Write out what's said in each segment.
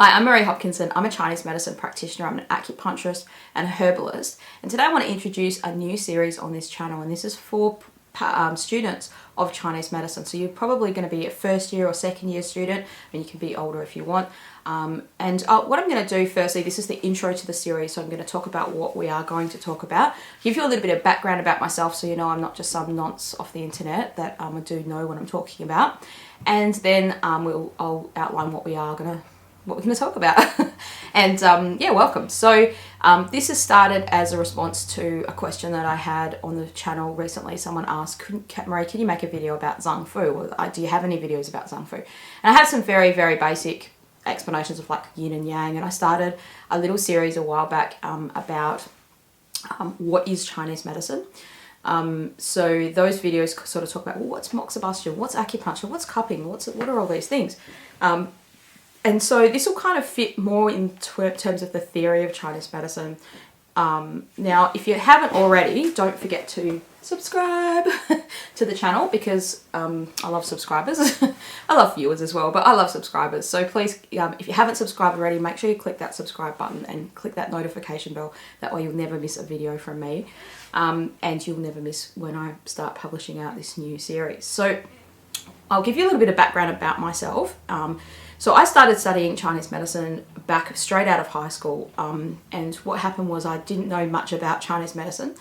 Hi, I'm Marie Hopkinson. I'm a Chinese medicine practitioner. I'm an acupuncturist and a herbalist. And today I want to introduce a new series on this channel, and this is for students of Chinese medicine. So you're probably going to be a first year or second year student, and you can be older if you want. What I'm going to do firstly, this is the intro to the series, so I'm going to talk about what we are going to talk about, give you a little bit of background about myself so you know I'm not just some nonce off the internet, that I do know what I'm talking about, and then I'll outline what we're going to talk about. And yeah, welcome. So this has started as a response to a question that I had on the channel recently. Someone asked, Marie, can you make a video about Zang-Fu? Or do you have any videos about Zang-Fu? And I had some very, very basic explanations of like yin and yang, and I started a little series a while back about what is Chinese medicine. So those videos sort of talk about, well, what's moxibustion, what's acupuncture, what's cupping, what are all these things? And so this will kind of fit more in terms of the theory of Chinese medicine. Now, if you haven't already, don't forget to subscribe to the channel, because I love subscribers. I love viewers as well, but I love subscribers. So please, if you haven't subscribed already, make sure you click that subscribe button and click that notification bell. That way you'll never miss a video from me. And you'll never miss when I start publishing out this new series. So I'll give you a little bit of background about myself. So I started studying Chinese medicine back straight out of high school, and what happened was I didn't know much about Chinese medicine.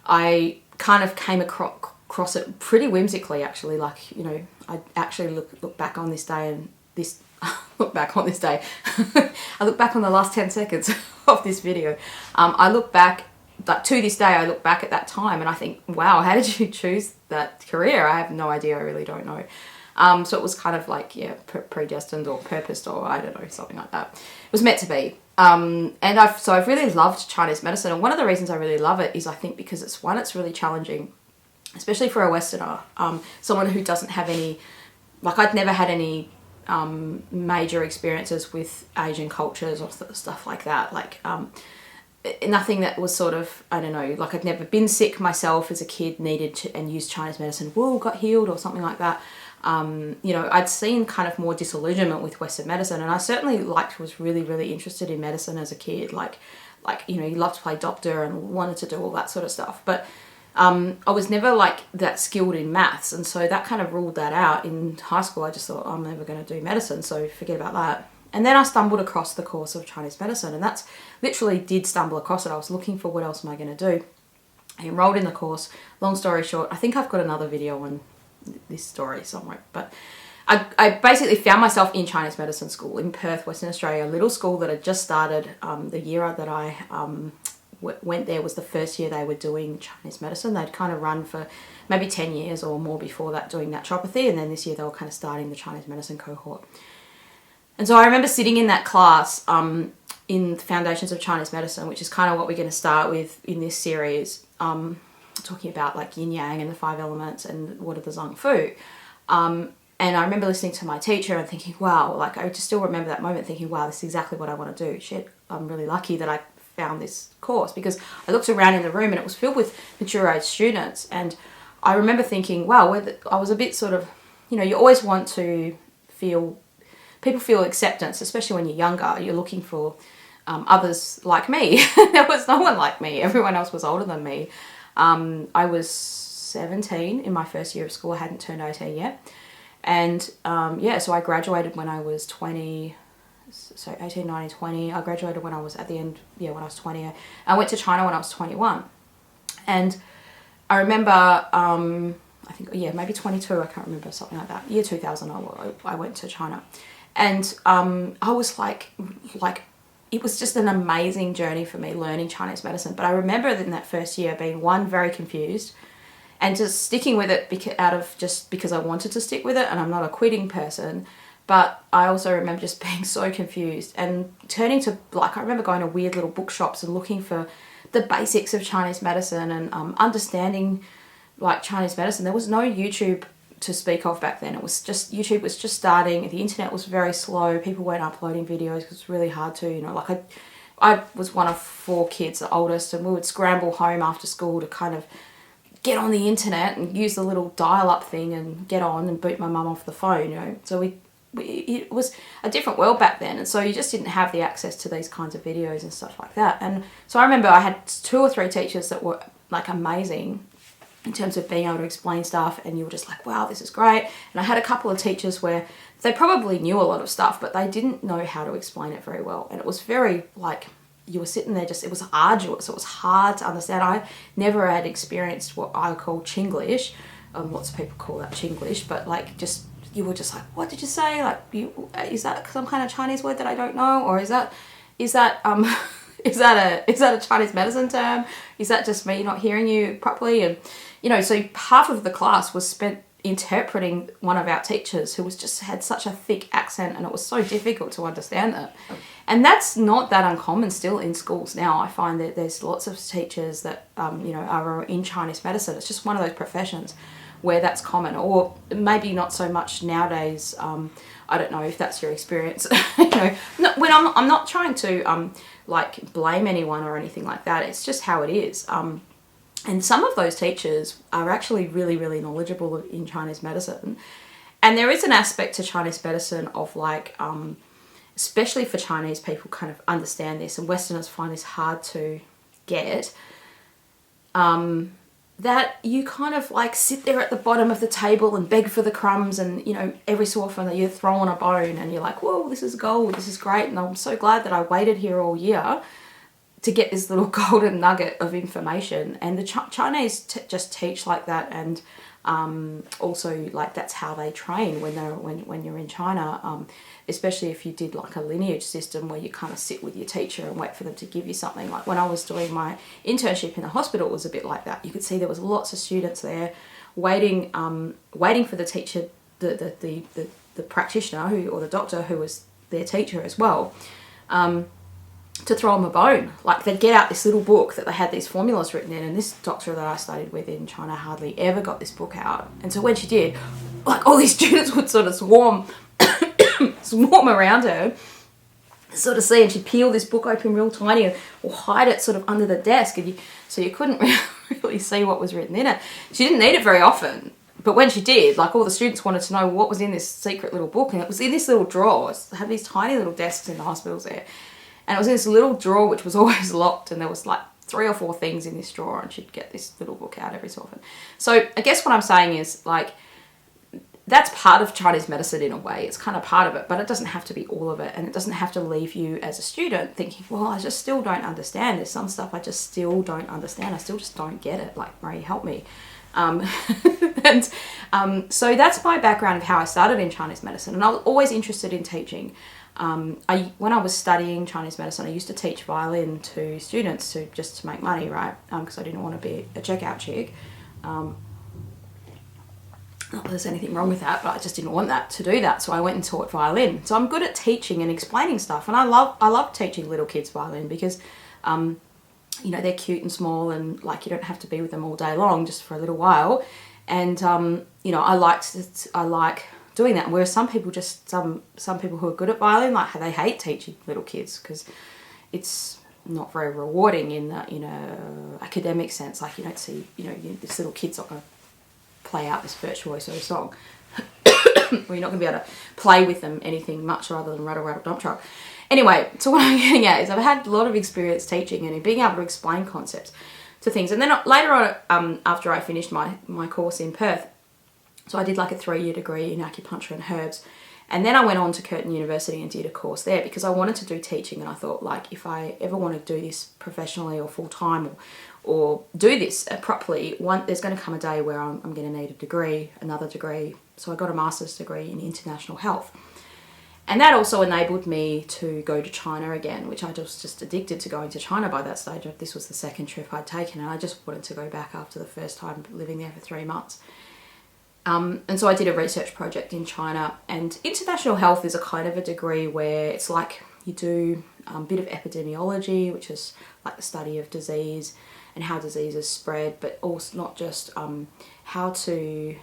I kind of came across it pretty whimsically, actually. Like, you know, I actually look back on this day and this look back on this day. I look back on the last 10 seconds of this video. I look back, like, to this day, I look back at that time and I think, wow, how did you choose that career? I have no idea. I really don't know. So it was kind of like, yeah, predestined or purposed, or I don't know, something like that. It was meant to be. And I've really loved Chinese medicine. And one of the reasons I really love it is I think because it's really challenging, especially for a Westerner, someone who doesn't have any, like, I'd never had any major experiences with Asian cultures or stuff like that. Like, nothing that was sort of, I don't know, like I'd never been sick myself as a kid, needed to, and used Chinese medicine, whoa, got healed or something like that. You know, I'd seen kind of more disillusionment with Western medicine, and I certainly was really, really interested in medicine as a kid. Like, you know, you loved to play doctor and wanted to do all that sort of stuff. But I was never like that skilled in maths, and so that kind of ruled that out. In high school, I just thought, I'm never going to do medicine, so forget about that. And then I stumbled across the course of Chinese medicine, and that's literally did stumble across it. I was looking for what else am I going to do. I enrolled in the course. Long story short, I think I've got another video on this story somewhere, but I basically found myself in Chinese medicine school in Perth, Western Australia, a little school that had just started. The year that I went there was the first year they were doing Chinese medicine. They'd kind of run for maybe 10 years or more before that doing naturopathy, and then this year they were kind of starting the Chinese medicine cohort. And so I remember sitting in that class in the Foundations of Chinese Medicine, which is kind of what we're going to start with in this series, talking about like yin yang and the 5 elements and what are the Zang-Fu. And I remember listening to my teacher and thinking, wow, like I just still remember that moment thinking, wow, this is exactly what I want to do. Shit, I'm really lucky that I found this course, because I looked around in the room and it was filled with mature age students. And I remember thinking, wow, I was a bit sort of, you know, you always want to people feel acceptance, especially when you're younger. You're looking for others like me. There was no one like me. Everyone else was older than me. I was 17 in my first year of school. I hadn't turned 18 yet. And yeah, so I graduated when I was 20, so 18, 19, 20. I graduated when I was at the end, yeah, when I was 20. I went to China when I was 21. And I remember, I think, yeah, maybe 22, I can't remember, something like that. Year 2000, I went to China. And I was like, it was just an amazing journey for me learning Chinese medicine. But I remember in that first year being, one, very confused, and just sticking with it because I wanted to stick with it, and I'm not a quitting person. But I also remember just being so confused and turning to, like, I remember going to weird little bookshops and looking for the basics of Chinese medicine and understanding like Chinese medicine. There was no YouTube to speak of back then. It was just, YouTube was just starting. The internet was very slow. People weren't uploading videos because it was really hard to, you know, like I was one of 4 kids, the oldest, and we would scramble home after school to kind of get on the internet and use the little dial-up thing and get on and boot my mum off the phone, you know. So it was a different world back then, and so you just didn't have the access to these kinds of videos and stuff like that. And so I remember I had 2 or 3 teachers that were like amazing in terms of being able to explain stuff, and you were just like, wow, this is great. And I had a couple of teachers where they probably knew a lot of stuff, but they didn't know how to explain it very well. And it was very like, you were sitting there just, it was arduous, it was hard to understand. I never had experienced what I call Chinglish. Lots of people call that Chinglish, but like just, you were just like, what did you say? Like, is that some kind of Chinese word that I don't know? Or is that is that a Chinese medicine term? Is that just me not hearing you properly? And, you know, so half of the class was spent interpreting one of our teachers who was just had such a thick accent, and it was so difficult to understand that. And that's not that uncommon still in schools now. I find that there's lots of teachers that, you know, are in Chinese medicine. It's just one of those professions where that's common, or maybe not so much nowadays. I don't know if that's your experience. You know, when I'm not trying to like blame anyone or anything like that. It's just how it is. And some of those teachers are actually really, really knowledgeable in Chinese medicine. And there is an aspect to Chinese medicine of like, especially for Chinese people kind of understand this, and Westerners find this hard to get, that you kind of like sit there at the bottom of the table and beg for the crumbs, and, you know, every so often you're throwing a bone and you're like, whoa, this is gold, this is great, and I'm so glad that I waited here all year to get this little golden nugget of information. And the Chinese just teach like that, and also like that's how they train when you're in China, especially if you did like a lineage system where you kind of sit with your teacher and wait for them to give you something. Like when I was doing my internship in the hospital, it was a bit like that. You could see there was lots of students there waiting for the teacher, the practitioner or the doctor who was their teacher as well, to throw them a bone. Like they'd get out this little book that they had these formulas written in, and this doctor that I studied with in China hardly ever got this book out. And so when she did, like all these students would sort of swarm around her, sort of see, and she'd peel this book open real tiny or hide it sort of under the desk, and so you couldn't really see what was written in it. She didn't need it very often, but when she did, like all the students wanted to know what was in this secret little book, and it was in this little drawer. They have these tiny little desks in the hospitals there. And it was in this little drawer which was always locked, and there was like 3 or 4 things in this drawer, and she'd get this little book out every so often. So I guess what I'm saying is, like, that's part of Chinese medicine in a way. It's kind of part of it, but it doesn't have to be all of it, and it doesn't have to leave you as a student thinking, well, I just still don't understand. There's some stuff I just still don't understand. I still just don't get it. Like, Marie, help me. So that's my background of how I started in Chinese medicine, and I was always interested in teaching. When I was studying Chinese medicine, I used to teach violin to students just to make money, right? Because I didn't want to be a checkout chick. Not that there's anything wrong with that, but I just didn't want to do that. So I went and taught violin. So I'm good at teaching and explaining stuff, and I love teaching little kids violin because, you know, they're cute and small, and like you don't have to be with them all day long, just for a little while. And you know, I like doing that. Whereas some people some people who are good at violin, like they hate teaching little kids because it's not very rewarding in a academic sense. Like you don't see, you know, this little kid's not going to play out this virtuoso song. Or you're not going to be able to play with them anything much rather than rattle, rattle, dump truck. Anyway, so what I'm getting at is I've had a lot of experience teaching and being able to explain concepts to things. And then later on, after I finished my course in Perth, so I did like a 3-year degree in acupuncture and herbs. And then I went on to Curtin University and did a course there because I wanted to do teaching, and I thought, like, if I ever want to do this professionally or full-time or do this properly, there's going to come a day where I'm going to need a degree, another degree. So I got a master's degree in international health. And that also enabled me to go to China again, which I was just addicted to going to China by that stage. This was the second trip I'd taken, and I just wanted to go back after the first time living there for 3 months. And so I did a research project in China, and international health is a kind of a degree where it's like you do a bit of epidemiology, which is like the study of disease and how diseases spread, but also not just how to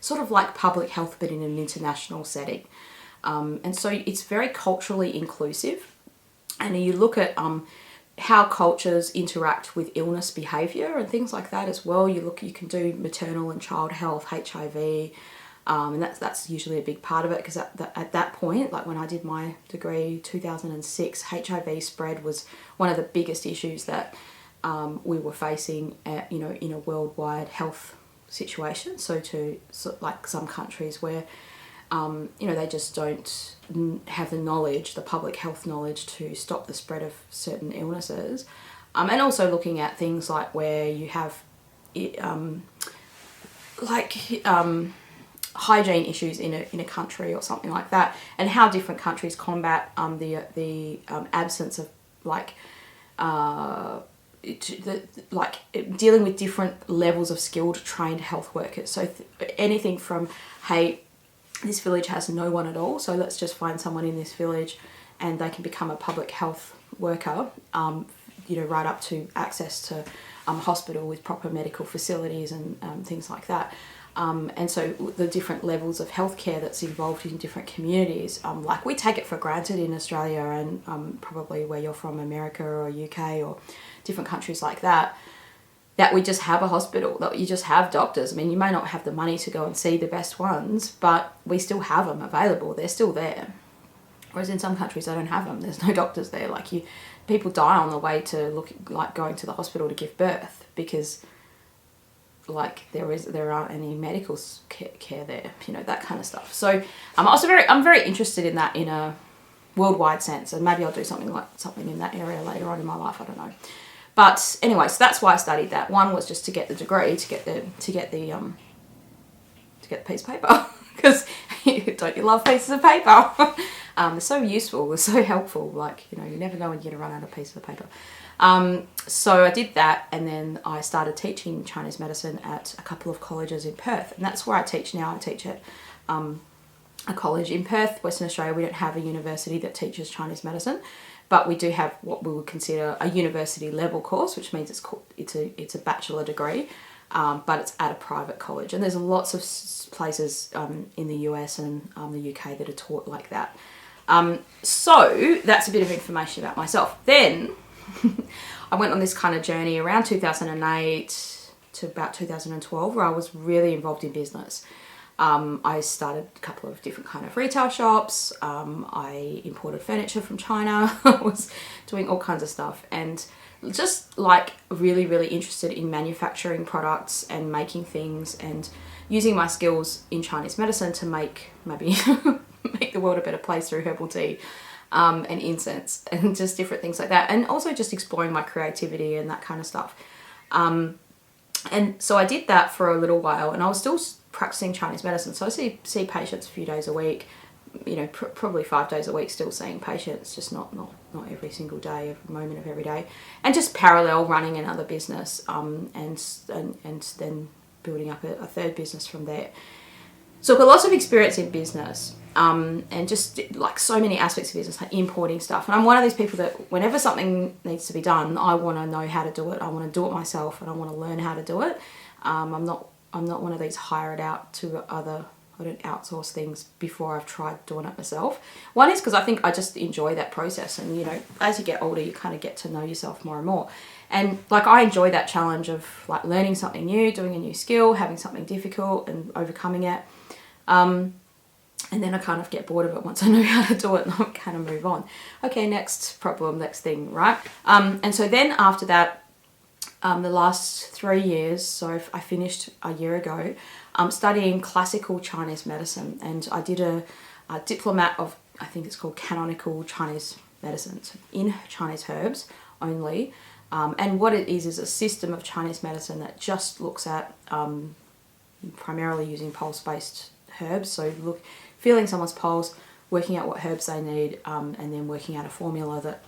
sort of like public health, but in an international setting. And so it's very culturally inclusive, and you look at how cultures interact with illness behaviour and things like that as well. You can do maternal and child health, HIV, And that's usually a big part of it, because at that point, like when I did my degree 2006, HIV spread was one of the biggest issues that we were facing in a worldwide health situation. So like some countries where they just don't have the knowledge, the public health knowledge, to stop the spread of certain illnesses. And also looking at things like where you have hygiene issues in a country or something like that, and how different countries combat the absence of dealing with different levels of skilled trained health workers. So anything from, hey, this village has no one at all, so let's just find someone in this village and they can become a public health worker, right up to access to hospital with proper medical facilities and things like that. And so the different levels of healthcare that's involved in different communities, we take it for granted in Australia and probably where you're from, America or UK or different countries like that, that we just have a hospital, that you just have doctors. I mean, you may not have the money to go and see the best ones, but we still have them available. They're still there. Whereas in some countries, they don't have them. There's no doctors there. People die on the way to going to the hospital to give birth, because there aren't any medical care there, that kind of stuff. So I'm very interested in that in a worldwide sense, and maybe I'll do something in that area later on in my life. I don't know. But anyway, so that's why I studied that. One was just to get the degree, to get the piece of paper, because don't you love pieces of paper? They're so useful, they're so helpful. You never know when you're gonna run out of pieces of paper. So I did that, and then I started teaching Chinese medicine at a couple of colleges in Perth, and that's where I teach now. I teach at a college in Perth, Western Australia. We don't have a university that teaches Chinese medicine, but we do have what we would consider a university level course, which means it's a bachelor degree, but it's at a private college. And there's lots of places in the US and the UK that are taught like that. So that's a bit of information about myself. Then I went on this kind of journey around 2008 to about 2012, where I was really involved in business. I started a couple of different kind of retail shops. I imported furniture from China. I was doing all kinds of stuff, and just really, really interested in manufacturing products and making things, and using my skills in Chinese medicine to make the world a better place through herbal tea and incense and just different things like that, and also just exploring my creativity and that kind of stuff. And so I did that for a little while, and I was still practicing Chinese medicine. So I see patients a few days a week, probably 5 days a week, still seeing patients, just not every single day, every moment of every day, and just parallel running another business, and then building up a third business from there. So I've got lots of experience in business, and just so many aspects of business, like importing stuff. And I'm one of these people that whenever something needs to be done, I want to know how to do it. I want to do it myself, and I want to learn how to do it. I'm not one of these hire it out to other. I don't outsource things before I've tried doing it myself. One is because I think I just enjoy that process, and as you get older, you kind of get to know yourself more and more. And I enjoy that challenge of learning something new, doing a new skill, having something difficult and overcoming it. And then I kind of get bored of it once I know how to do it, and I kind of move on. Okay, next problem, next thing, right? And so then after that, the last 3 years, so I finished a year ago, studying classical Chinese medicine, and I did a diplomat of, I think it's called canonical Chinese medicine, so in Chinese herbs only. And what it is a system of Chinese medicine that just looks at primarily using pulse-based herbs. So feeling someone's pulse, working out what herbs they need, and then working out a formula that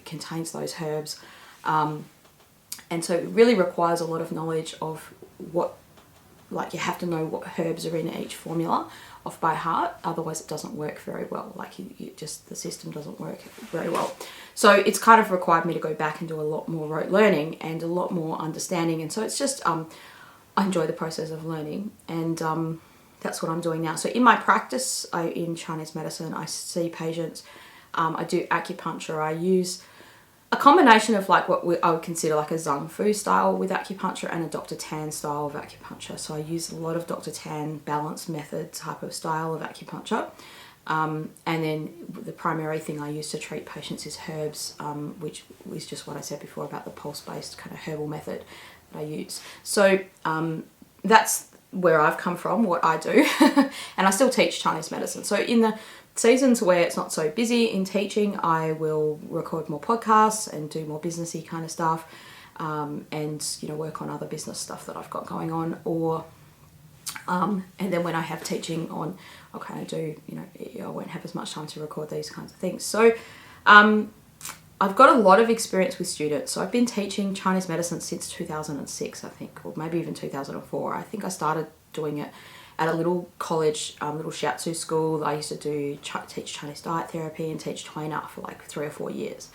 contains those herbs. And so it really requires a lot of knowledge of you have to know what herbs are in each formula off by heart, otherwise it doesn't work very well. The system doesn't work very well. So it's kind of required me to go back and do a lot more rote learning and a lot more understanding. And so it's just, I enjoy the process of learning, and that's what I'm doing now. So in my practice in Chinese medicine, I see patients, I do acupuncture, I use a combination of like what I would consider like a Zang-Fu style with acupuncture and a Dr. Tan style of acupuncture. So I use a lot of Dr. Tan balanced method type of style of acupuncture. And then the primary thing I use to treat patients is herbs, which is just what I said before about the pulse-based kind of herbal method that I use. So that's where I've come from, what I do. And I still teach Chinese medicine. So in the seasons where it's not so busy in teaching, I will record more podcasts and do more businessy kind of stuff, and work on other business stuff that I've got going on. Or and then when I have teaching on, I'll kind of do, I won't have as much time to record these kinds of things. So I've got a lot of experience with students. So I've been teaching Chinese medicine since 2006, I think, or maybe even 2004. I think I started doing it at a little college, little shiatsu school. I used to teach Chinese diet therapy and teach Tuina for like 3 or 4 years.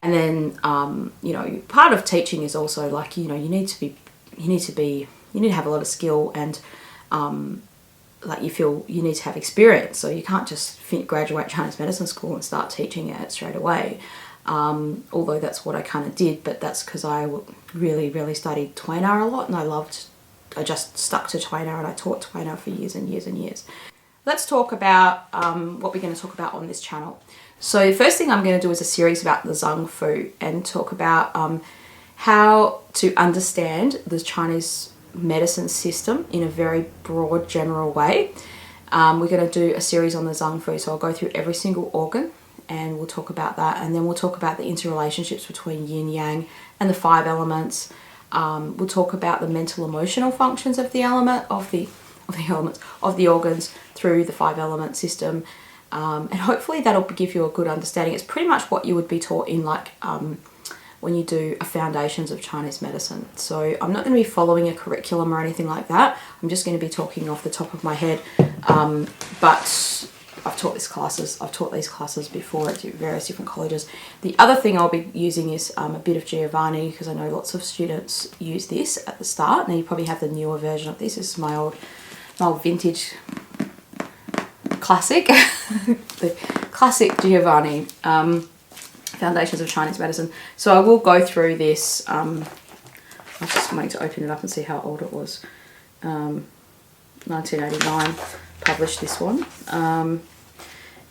And then, part of teaching is also like, you need to have a lot of skill, and like you feel you need to have experience. So you can't just graduate Chinese medicine school and start teaching it straight away. Although that's what I kind of did, but that's because I really, really studied Tuina a lot, and I just stuck to Tuina, and I taught Tuina for years and years and years. Let's talk about what we're going to talk about on this channel. So the first thing I'm going to do is a series about the Zang-Fu and talk about how to understand the Chinese medicine system in a very broad, general way. We're going to do a series on the Zang-Fu, so I'll go through every single organ and we'll talk about that, and then we'll talk about the interrelationships between yin yang and the 5 elements. We'll talk about the mental emotional functions of the organs through the 5 element system, and hopefully that'll give you a good understanding. It's pretty much what you would be taught in like when you do a foundations of Chinese medicine. So I'm not going to be following a curriculum or anything like that. I'm just going to be talking off the top of my head, but I've taught these classes before at various different colleges. The other thing I'll be using is a bit of Giovanni, because I know lots of students use this at the start. Now you probably have the newer version of this. This is my old vintage classic, the classic Giovanni, Foundations of Chinese Medicine. So I will go through this. I'm just going to open it up and see how old it was. 1989 published this one.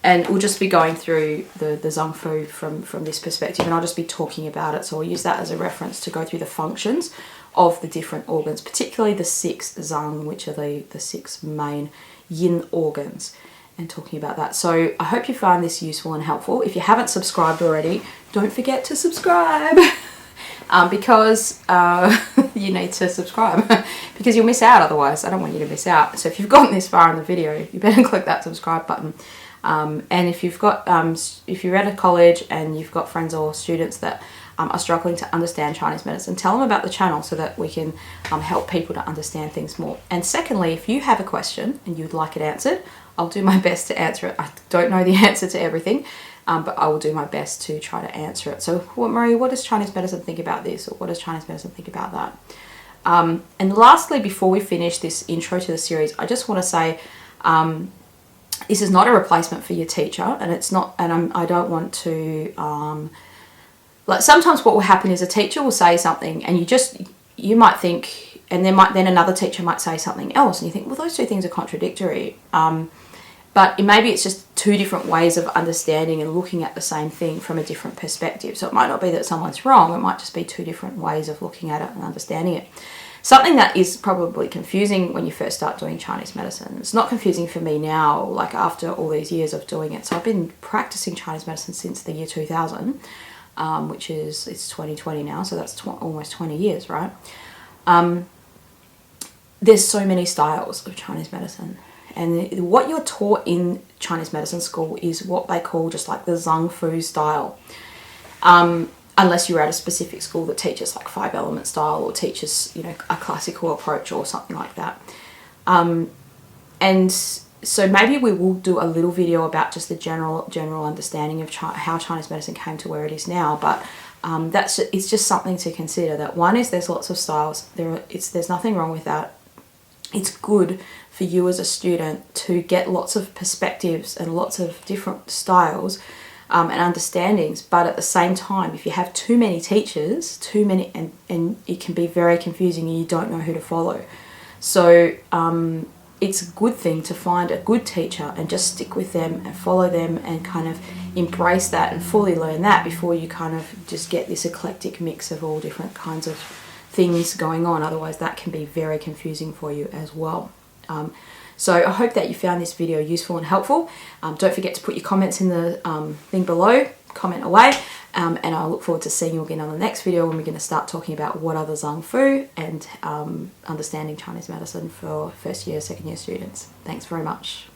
And we'll just be going through the Zang-Fu from this perspective, and I'll just be talking about it. So I'll use that as a reference to go through the functions of the different organs, particularly the 6 Zang, which are the 6 main yin organs, and talking about that. So I hope you find this useful and helpful. If you haven't subscribed already, don't forget to subscribe. Because you need to subscribe because you'll miss out otherwise. I don't want you to miss out. So if you've gotten this far in the video, you better click that subscribe button. And if you've got, if you're at a college and you've got friends or students that are struggling to understand Chinese medicine, tell them about the channel so that we can help people to understand things more. And secondly, if you have a question and you'd like it answered, I'll do my best to answer it. I don't know the answer to everything. But I will do my best to try to answer it. So, Marie, what does Chinese medicine think about this? Or what does Chinese medicine think about that? And lastly, before we finish this intro to the series, I just want to say this is not a replacement for your teacher, and it's not. And I don't want to. Like sometimes, what will happen is a teacher will say something, and you might think, and then another teacher might say something else, and you think, well, those two things are contradictory. But maybe it's just 2 different ways of understanding and looking at the same thing from a different perspective. So it might not be that someone's wrong. It might just be 2 different ways of looking at it and understanding it. Something that is probably confusing when you first start doing Chinese medicine. It's not confusing for me now, like after all these years of doing it. So I've been practicing Chinese medicine since the year 2000, which is, it's 2020 now. So that's almost 20 years, right? There's so many styles of Chinese medicine. And what you're taught in Chinese medicine school is what they call just like the Zang-Fu style. Unless you're at a specific school that teaches like 5 element style or teaches, a classical approach or something like that. And so maybe we will do a little video about just the general understanding of how Chinese medicine came to where it is now. But it's just something to consider, that one is there's lots of styles. There's nothing wrong with that. It's good for you as a student to get lots of perspectives and lots of different styles and understandings. But at the same time, if you have too many teachers, and it can be very confusing and you don't know who to follow. So it's a good thing to find a good teacher and just stick with them and follow them and kind of embrace that and fully learn that before you kind of just get this eclectic mix of all different kinds of things going on. Otherwise that can be very confusing for you as well. So I hope that you found this video useful and helpful. Don't forget to put your comments in the thing below, comment away, and I look forward to seeing you again on the next video when we're going to start talking about what are the Zang-Fu and understanding Chinese medicine for first year, second year students. Thanks very much.